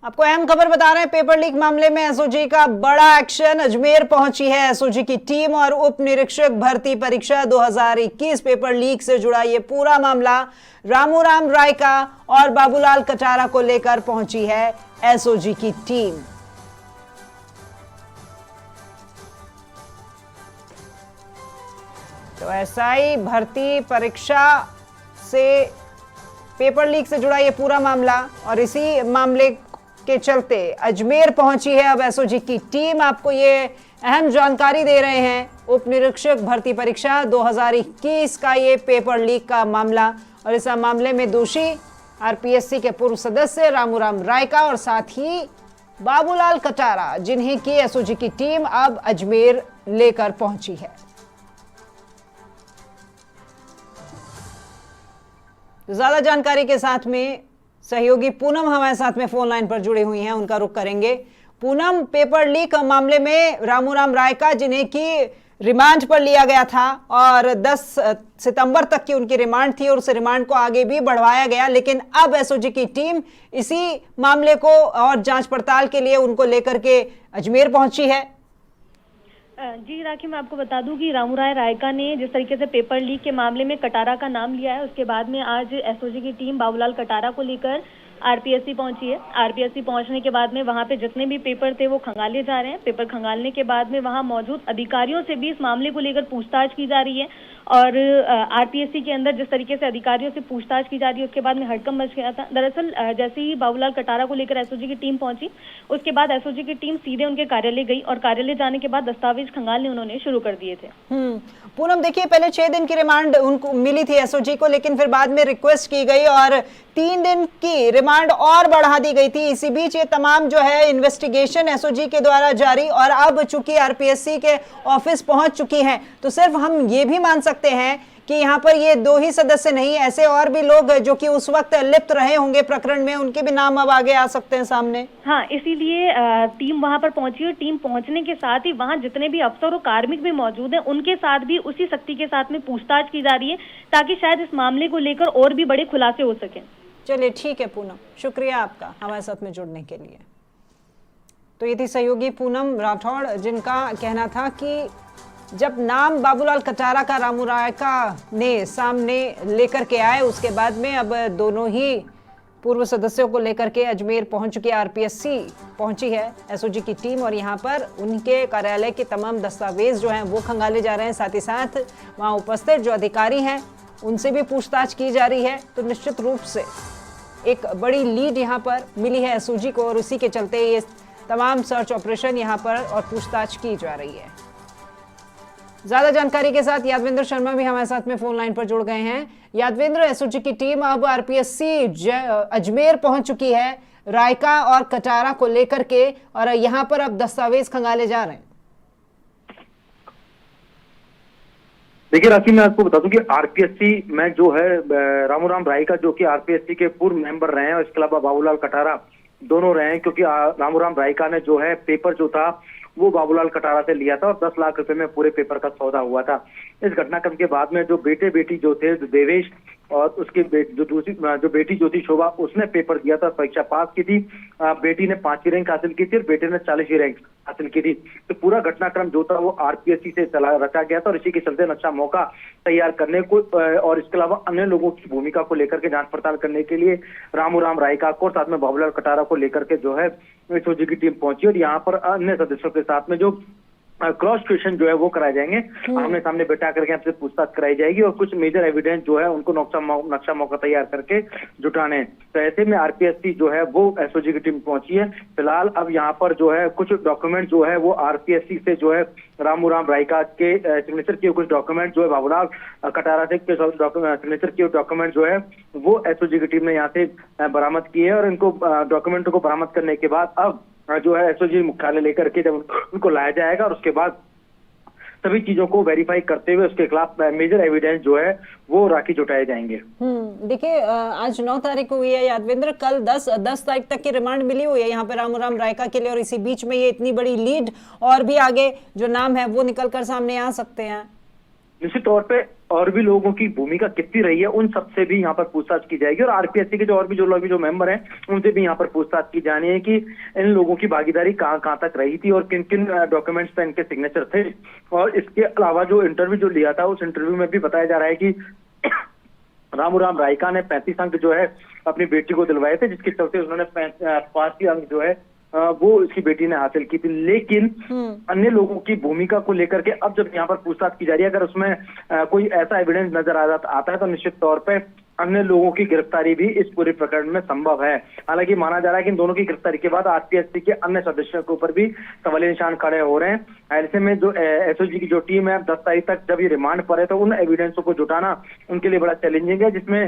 आपको अहम खबर बता रहे हैं, पेपर लीक मामले में एसओजी का बड़ा एक्शन। अजमेर पहुंची है एसओजी की टीम और उप निरीक्षक भर्ती परीक्षा 2021 पेपर लीक से जुड़ा ये पूरा मामला रामूराम रायका और बाबूलाल कटारा को लेकर पहुंची है एसओजी की टीम। तो एसआई भर्ती परीक्षा से पेपर लीक से जुड़ा ये पूरा मामला और इसी मामले के चलते अजमेर पहुंची है अब एसओजी की टीम। आपको ये अहम जानकारी दे रहे हैं, उप निरीक्षक भर्ती परीक्षा 2021 का ये पेपर लीक का मामला और इस मामले में दोषी आरपीएससी के पूर्व सदस्य रामूराम रायका और साथ ही बाबूलाल कटारा, जिन्हें की एसओजी की टीम अब अजमेर लेकर पहुंची है। ज्यादा जानकारी के साथ में सहयोगी पूनम हमारे साथ में फोन लाइन पर जुड़ी हुई हैं, उनका रुख करेंगे। पूनम, पेपर लीक मामले में रामूराम रायका, जिन्हें की रिमांड पर लिया गया था और 10 सितंबर तक की उनकी रिमांड थी और उस रिमांड को आगे भी बढ़वाया गया, लेकिन अब एसओजी की टीम इसी मामले को और जांच पड़ताल के लिए उनको लेकर के अजमेर पहुंची है। जी राखी, मैं आपको बता दूं कि रामूराम रायका ने जिस तरीके से पेपर लीक के मामले में कटारा का नाम लिया है, उसके बाद में आज एसओजी की टीम बाबूलाल कटारा को लेकर आरपीएससी पहुंची है। आरपीएससी पहुंचने के बाद में वहां पे जितने भी पेपर थे वो खंगाले जा रहे हैं। पेपर खंगालने के बाद में वहां मौजूद अधिकारियों से भी इस मामले को लेकर पूछताछ की जा रही है और आरपीएससी के अंदर जिस तरीके से अधिकारियों से पूछताछ की जा रही है उसके बाद में हड़कंप मच गया था। दरअसल जैसे ही बाबूलाल कटारा को लेकर एसओजी की टीम पहुंची, उसके बाद एसओजी की टीम सीधे उनके कार्यालय गई और कार्यालय जाने के बाद दस्तावेज खंगालने उन्होंने शुरू कर दिए थे। पूनम, देखिए, पहले 6 दिन की रिमांड उनको मिली थी एसओजी को, लेकिन फिर बाद में रिक्वेस्ट की गई और 3 दिन की रिमांड और बढ़ा दी गई थी। इसी बीच ये तमाम जो है इन्वेस्टिगेशन एसओजी के द्वारा जारी और अब चूंकि आरपीएससी के ऑफिस पहुंच चुकी हैं, तो सिर्फ हम ये भी मान सकते हैं कि यहाँ पर ये 2 ही सदस्य नहीं, ऐसे और भी लोग जो कि उस वक्त लिप्त रहे होंगे प्रकरण में, उनके भी नाम अब आगे आ सकते हैं सामने। हाँ, इसीलिए टीम वहां पर पहुंची और टीम पहुंचने के साथ ही वहां जितने भी अफसर और कार्मिक भी मौजूद हैं, उनके साथ भी उसी सख्ती के साथ में पूछताछ की जा रही है ताकि शायद इस मामले को लेकर और भी बड़े खुलासे हो सके। चलिए, ठीक है पूनम, शुक्रिया आपका हमारे साथ में जुड़ने के लिए। तो ये थी सहयोगी पूनम राठौड़, जिनका कहना था कि जब नाम बाबूलाल कटारा का रामूराम रायका ने सामने लेकर के आए, उसके बाद में अब दोनों ही पूर्व सदस्यों को लेकर के अजमेर पहुंच चुकी आरपीएससी पहुंची है एसओजी की टीम और यहां पर उनके कार्यालय के तमाम दस्तावेज जो हैं वो खंगाले जा रहे हैं। साथ ही साथ वहां उपस्थित जो अधिकारी हैं उनसे भी पूछताछ की जा रही है। तो निश्चित रूप से एक बड़ी लीड यहाँ पर मिली है एसओजी को और उसी के चलते ये तमाम सर्च ऑपरेशन यहाँ पर और पूछताछ की जा रही है। ज्यादा जानकारी के साथ यादवेंद्र शर्मा भी हमारे साथ में फोन लाइन पर जुड़ गए हैं। यादवेंद्र, एसओजी की टीम अब आरपीएससी अजमेर पहुंच चुकी है रायका और कटारा को लेकर के और यहां पर अब दस्तावेज खंगाले जा रहे हैं। देखिए राखी, मैं आपको बता दूं कि आरपीएससी में जो है रामूराम रायका जो कि आरपीएससी के पूर्व मेंबर रहे हैं और इसके अलावा बाबूलाल कटारा दोनों रहे हैं, क्योंकि रामूराम रायका ने जो है पेपर जो था वो बाबूलाल कटारा से लिया था और 10 लाख रुपए में पूरे पेपर का सौदा हुआ था। इस घटनाक्रम के बाद में जो बेटी जो थे, देवेश और उसकी जो बेटी जो थी शोभा, उसने पेपर दिया था, परीक्षा पास की थी। बेटी ने 5वीं रैंक हासिल की थी और बेटे ने 40वीं रैंक हासिल की थी। तो पूरा घटनाक्रम जो था वो आरपीएससी से रचा गया था और इसी के चलते नक्शा मौका तैयार करने को और इसके अलावा अन्य लोगों की भूमिका को लेकर के जांच पड़ताल करने के लिए रामूराम रायका को साथ में बाबूलाल कटारा को लेकर के जो है एसओजी की टीम पहुंची और यहाँ पर अन्य सदस्यों के साथ में जो क्रॉस क्वेश्चन जो है वो कराए जाएंगे, आमने सामने बैठा करके आपसे पूछताछ कराई जाएगी और कुछ मेजर एविडेंस जो है उनको नक्शा मौका तैयार करके जुटाने। तो ऐसे में आरपीएससी जो है वो एसओजी की टीम पहुंची है। फिलहाल अब यहाँ पर जो है कुछ डॉक्यूमेंट जो है वो आरपीएससी से जो है रामूराम रायका के सिग्नेचर किए कुछ डॉक्यूमेंट जो है बाबूलाल कटारा से सिग्नेचर किए डॉक्यूमेंट जो है वो एसओजी की टीम ने यहाँ से बरामद किए और इनको डॉक्यूमेंटों को बरामद करने के बाद अब जो है एसओजी मुख्यालय लेकर के जब उनको लाया जाएगा और उसके बाद सभी चीजों को वेरीफाई करते हुए उसके खिलाफ मेजर एविडेंस जो है वो राखी जुटाए जाएंगे। देखिए, आज 9 तारीख हुई है यादवेंद्र, कल 10 तारीख तक की रिमांड मिली हुई है यहाँ पे रामूराम रायका के लिए और इसी बीच में ये इतनी बड़ी लीड और भी आगे जो नाम है वो निकल कर सामने आ सकते हैं। निश्चित तौर पे और भी लोगों की भूमिका कितनी रही है उन सबसे भी यहाँ पर पूछताछ की जाएगी, और आरपीएससी के जो और भी जो मेंबर हैं उनसे भी यहाँ पर पूछताछ की जानी है कि इन लोगों की भागीदारी कहाँ तक रही थी और किन किन डॉक्यूमेंट्स पे इनके सिग्नेचर थे। और इसके अलावा जो इंटरव्यू जो लिया था उस इंटरव्यू में भी बताया जा रहा है कि रामूराम रायका ने 35 अंक जो है अपनी बेटी को दिलवाए थे, जिसके चलते उन्होंने 5 अंक जो है वो इसकी बेटी ने हासिल की थी। लेकिन अन्य लोगों की भूमिका को लेकर के अब जब यहाँ पर पूछताछ की जा रही है, अगर उसमें कोई ऐसा एविडेंस नजर आता है तो निश्चित तौर पे अन्य लोगों की गिरफ्तारी भी इस पूरे प्रकरण में संभव है। हालांकि माना जा रहा है कि इन दोनों की गिरफ्तारी के बाद आरपीएससी के अन्य सदस्यों के ऊपर भी सवालिया निशान खड़े हो रहे हैं। ऐसे में जो एसओजी की जो टीम है 10 तारीख तक जब ये रिमांड पर है तो उन एविडेंसों को जुटाना उनके लिए बड़ा चैलेंजिंग है, जिसमें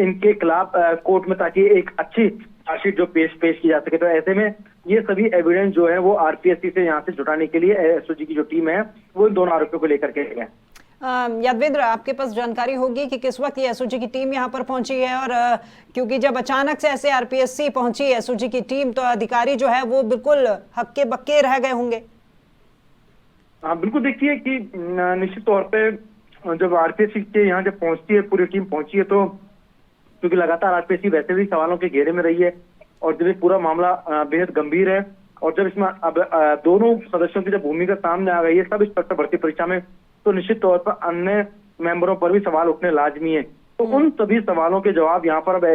इनके खिलाफ कोर्ट में ताकि एक अच्छी चार्जशीट जो पेश की जा सके। तो ऐसे में ये सभी एविडेंस जो है वो आरपीएससी से यहाँ से जुटाने के लिए एसओजी की जो टीम है वो इन दोनों आरोपियों को लेकर के गए। यादवेंद्र, आपके पास जानकारी होगी कि किस वक्त ये एसओजी की टीम यहाँ पर पहुंची है, और क्योंकि जब अचानक से ऐसे आरपीएससी पहुंची एसओजी की टीम तो अधिकारी जो है वो बिल्कुल हक्के बक्के रह गए होंगे। हाँ बिल्कुल, देखिए कि निश्चित तौर पे जब आरपीएससी के यहाँ जब पहुंचती है पूरी टीम पहुंची है तो क्योंकि लगातार आरपीएससी वैसे भी सवालों के घेरे में रही है और जब ये पूरा मामला बेहद गंभीर है और जब इसमें अब दोनों सदस्यों की जब भूमिका सामने आ गई है सब इंस्पेक्टर भर्ती परीक्षा में, तो निश्चित तौर पर अन्य मेंबरों पर भी सवाल उठने लाजमी है। तो उन सभी सवालों के जवाब यहाँ पर अब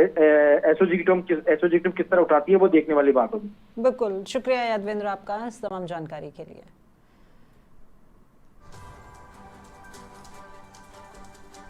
एसओजी की टीम किस तरह उठाती है वो देखने वाली बात होगी। बिल्कुल, शुक्रिया यादवेंद्र आपका इस तमाम जानकारी के लिए।